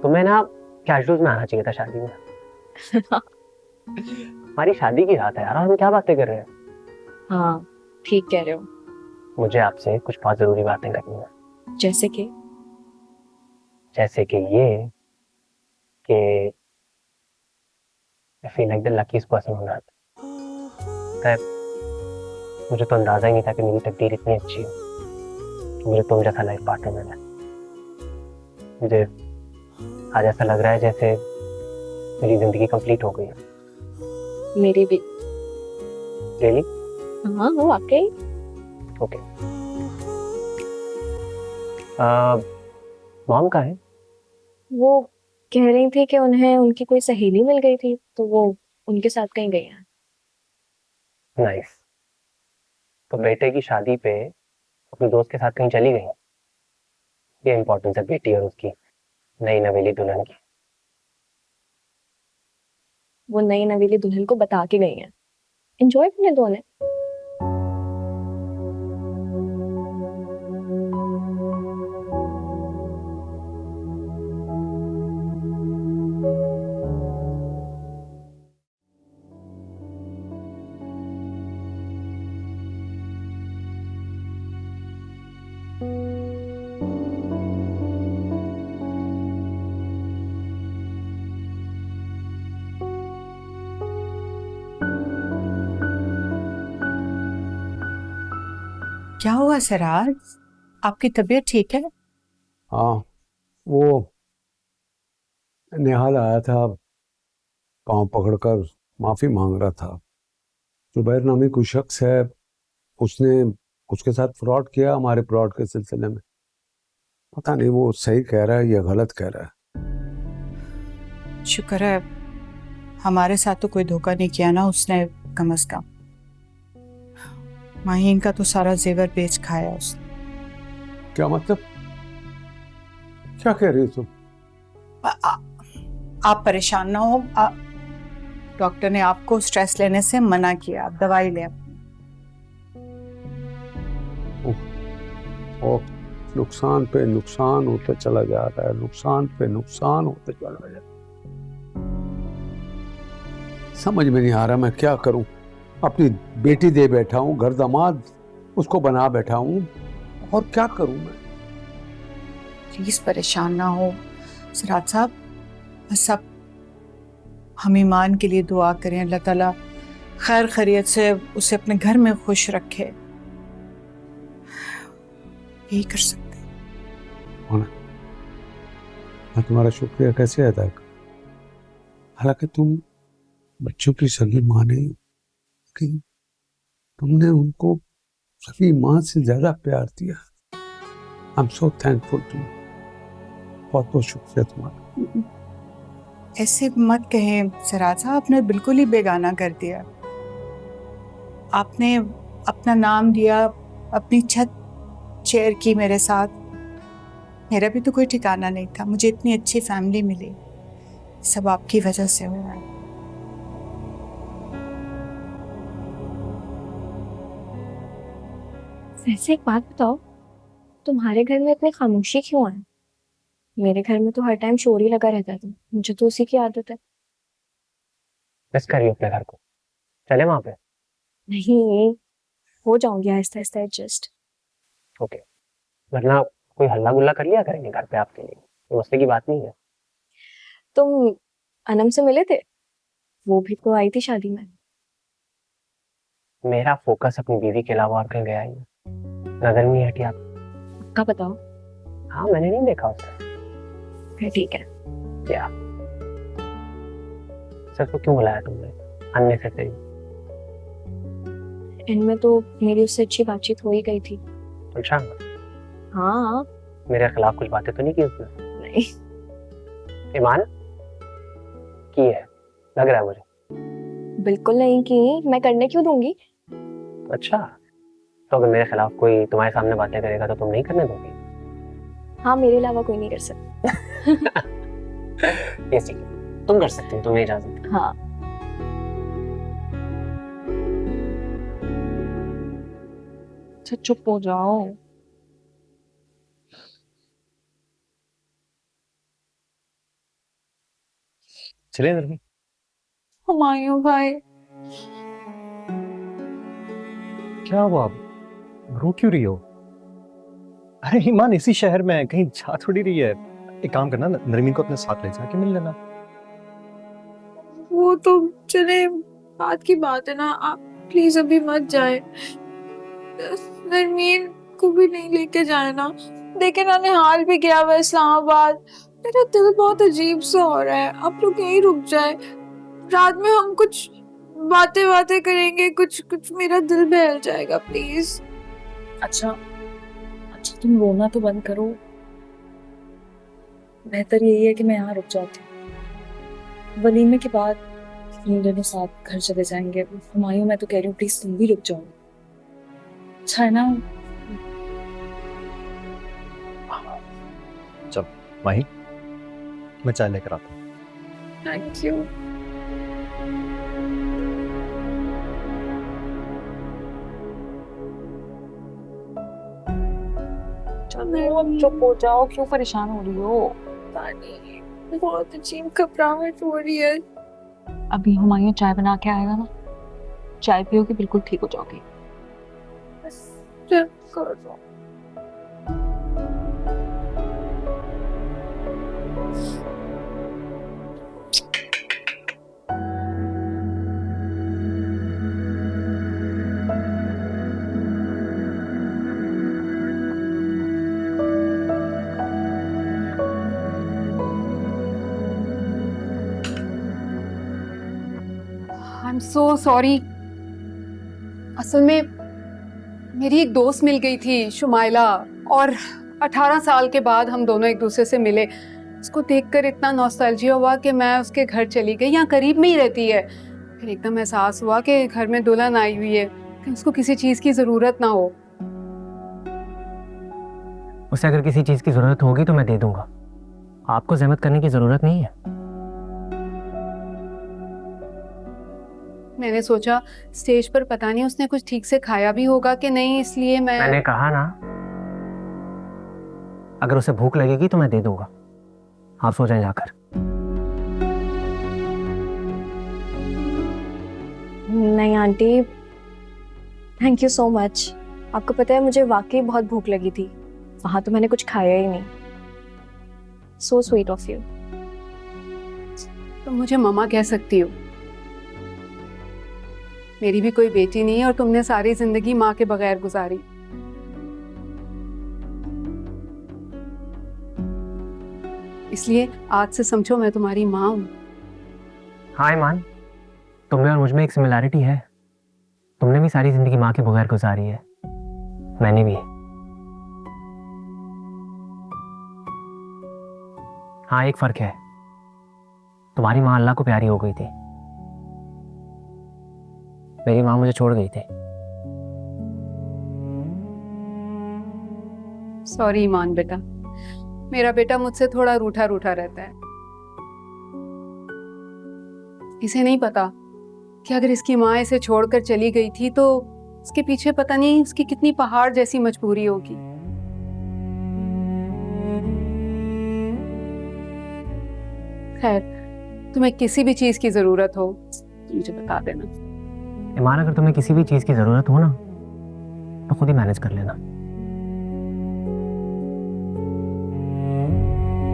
तुम्हें ना कैजुअल्स में आना चाहिए था शादी में। हमारी शादी की रात है यार, हम क्या बातें कर रहे हैं। हाँ, ठीक कह रहे हो। मुझे आपसे कुछ बहुत जरूरी बातें करनी है। जैसे कि? जैसे कि ये कि I feel like the luckiest person on earth. मुझे तो अंदाजा ही नहीं था कि मेरी तकदीर इतनी अच्छी है कि मुझे तुम जैसा लाइफ पार्टनर मिला है। मुझे आज ऐसा लग रहा है जैसे मेरी जिंदगी कंप्लीट हो गई है। मेरी भी। रियली? हाँ, वो वाकई। ओके। मॉम कहाँ है? वो कह रही थी कि उन्हें उनकी कोई सहेली मिल गई थी, तो वो उनके साथ कहीं गई हैं। नाइस। तो बेटे की शादी पे अपने दोस्त के साथ कहीं चली गई? ये इंपॉर्टेंस है बेटी और उसकी नई नवेली दुल्हन की। वो नई नवेली दुल्हन को बता के गई हैं। एंजॉय करने दो उन्हें। क्या हुआ सिराज? आपकी तबीयत ठीक है? हाँ, वो निहाल आया था, पाँव पकड़कर माफी मांग रहा था। जुबैर नामी कोई शख्स है, उसने उसके साथ फ्रॉड किया हमारे प्लॉट के सिलसिले में। पता नहीं वो सही कह रहा है या गलत कह रहा है। शुक्र है हमारे साथ तो कोई धोखा नहीं किया ना उसने, कम से कम। माहीन का तो सारा जेवर बेच खाया उसने। क्या मतलब? क्या कह रही हो तुम? आ, आ, आप परेशान ना हो। डॉक्टर ने आपको स्ट्रेस लेने से मना किया, आप दवाई लें। ओह, नुकसान पे नुकसान होता चला जा रहा है, नुकसान पे नुकसान होता चला जा रहा है। समझ में नहीं आ रहा मैं क्या करूं। अपनी बेटी दे बैठा हूं, घर दामाद उसको बना बैठा हूं, और क्या करूं मैं? प्लीज परेशान ना हो सिराज साहब। बस आप हम ईमान के लिए दुआ करें, अल्लाह ताला खैर खैरियत से उसे अपने घर में खुश रखे। यही कर सकते हैं। होना, मैं तुम्हारा शुक्रिया कैसे अदा करूं? हालांकि तुम बच्चों की सगी माँ नहीं हो, लेकिन तुमने उनको सगी माँ से ज्यादा प्यार दिया। I am so thankful to you. बहुत बहुत शुक्रिया तुम्हारा। ऐसे मत कहें सिराज साहब, आपने बिल्कुल ही बेगाना कर दिया। आपने अपना नाम दिया, अपनी छत शेयर की मेरे साथ। मेरा भी तो कोई ठिकाना नहीं था, मुझे इतनी अच्छी फैमिली मिली, सब आपकी वजह से हुआ है। वैसे एक बात बताओ, तुम्हारे घर में इतनी खामोशी क्यों है? मेरे घर में तो हर टाइम शोर ही लगा रहता था। मुझे तो उसी की आदत है। मिस करिए अपने घर को। चले वहां पे? नहीं, हो जाऊंगी आहिस्ता आहिस्ता एडजस्ट। ओके। वरना कोई हल्ला गुल्ला कर लिया करेंगे घर पे आपके लिए, दोस्ती की बात नहीं है। तुम अनम से मिले थे? वो भी तो आई थी शादी में। मेरा फोकस अपनी बीवी के अलावा और कहीं गया ही नहीं, नजर नहीं हटी आप। पक्का बताओ। हाँ, मैंने नहीं देखा उसे। फिर ठीक है। क्या सर को क्यों बुलाया तुमने अननेसेसरी? इनमें तो मेरी उससे अच्छी बातचीत हो ही गई थी। अच्छा, हाँ। मेरे खिलाफ कुछ बातें तो नहीं की उसने? नहीं। ईमान की है, लग रहा है मुझे। बिल्कुल नहीं की, मैं करने क्यों दूंगी? अच्छा, तो अगर मेरे खिलाफ कोई तुम्हारे सामने बातें करेगा तो तुम नहीं करने दोगे? हाँ, मेरे अलावा कोई नहीं कर सकता। ये ठीक है, तुम कर सकती हो, तुम्हें इजाजत है। हाँ। अच्छा, चुप हो जाओ। चले अंदर में। हुमायूं भाई, क्या हुआ, आप रो क्यों रही हो? अरे ईमान इसी शहर में है, कहीं जा थोड़ी रही है। एक काम करना, नरमीन को अपने साथ ले जाके मिल लेना। वो तो चले, बात की बात है ना, आप प्लीज अभी मत जाए। नरमीन को भी नहीं लेके जाए ना। देखे ना, हाल भी गया हुआ इस्लामाबाद। मेरा दिल बहुत अजीब सा हो रहा है, आप लोग यहीं रुक जाए। रात में हम कुछ बातें बातें करेंगे, कुछ कुछ मेरा दिल बहल जाएगा, प्लीज। अच्छा अच्छा, तुम रोना तो बंद करो। बेहतर यही है कि मैं यहाँ रुक जाती हूँ। वलीमे के बाद हम दोनों साथ घर चले जाएंगे। हुमायूं, मैं तो कह रही हूँ प्लीज तुम भी रुक जाओ। अच्छा है ना? चल माही, मैं चाय लेकर आता हूँ। Thank you. अब चुप हो जाओ, क्यों परेशान हो रही हो? पानी, बहुत अजीब घबराहट हो रही है। अभी हुमायूं चाय बना के आएगा ना, चाय पियोगे बिल्कुल ठीक हो जाओगी। चल कर दो। आई एम सो सॉरी। असल में मेरी एक दोस्त मिल गई थी, शुमाइला, और 18 साल के बाद हम दोनों एक दूसरे से मिले। उसको देखकर इतना नॉस्टैल्जिया हुआ कि मैं उसके घर चली गई। यहाँ करीब में ही रहती है। फिर एकदम एहसास हुआ कि घर में दुल्हन आई हुई है, कि उसको किसी चीज़ की ज़रूरत ना हो। उसे अगर किसी चीज़ की ज़रूरत होगी तो मैं दे दूंगा, आपको जहमत करने की ज़रूरत नहीं है। मैंने सोचा स्टेज पर पता नहीं उसने कुछ ठीक से खाया भी होगा कि नहीं, इसलिए मैंने कहा ना, अगर उसे भूख लगेगी तो मैं दे दूंगा। आप सो जाएं जाकर। नहीं aunty, thank you so much. आपको पता है मुझे वाकई बहुत भूख लगी थी, वहां तो मैंने कुछ खाया ही नहीं। So sweet of you. तुम मुझे ममा कह सकती हो, मेरी भी कोई बेटी नहीं है और तुमने सारी जिंदगी माँ के बगैर गुजारी। इसलिए आज से समझो मैं तुम्हारी माँ हूँ। हाँ ईमान, तुम्हें और मुझ में एक सिमिलैरिटी है। तुमने भी सारी जिंदगी माँ के बगैर गुजारी है, मैंने भी। हाँ, एक फर्क है, तुम्हारी माँ अल्लाह को प्यारी हो गई थी, मेरी माँ मुझे छोड़ गई थी। सॉरी ईमान बेटा, मेरा बेटा मुझसे थोड़ा रूठा रूठा रहता है। इसे नहीं पता कि अगर इसकी माँ इसे छोड़कर चली गई थी तो इसके पीछे पता नहीं उसकी कितनी पहाड़ जैसी मजबूरी होगी। खैर, तुम्हें किसी भी चीज की जरूरत हो तो मुझे बता देना। ईमान, अगर तुम्हें किसी भी चीज़ की ज़रूरत हो ना तो खुद ही मैनेज कर लेना।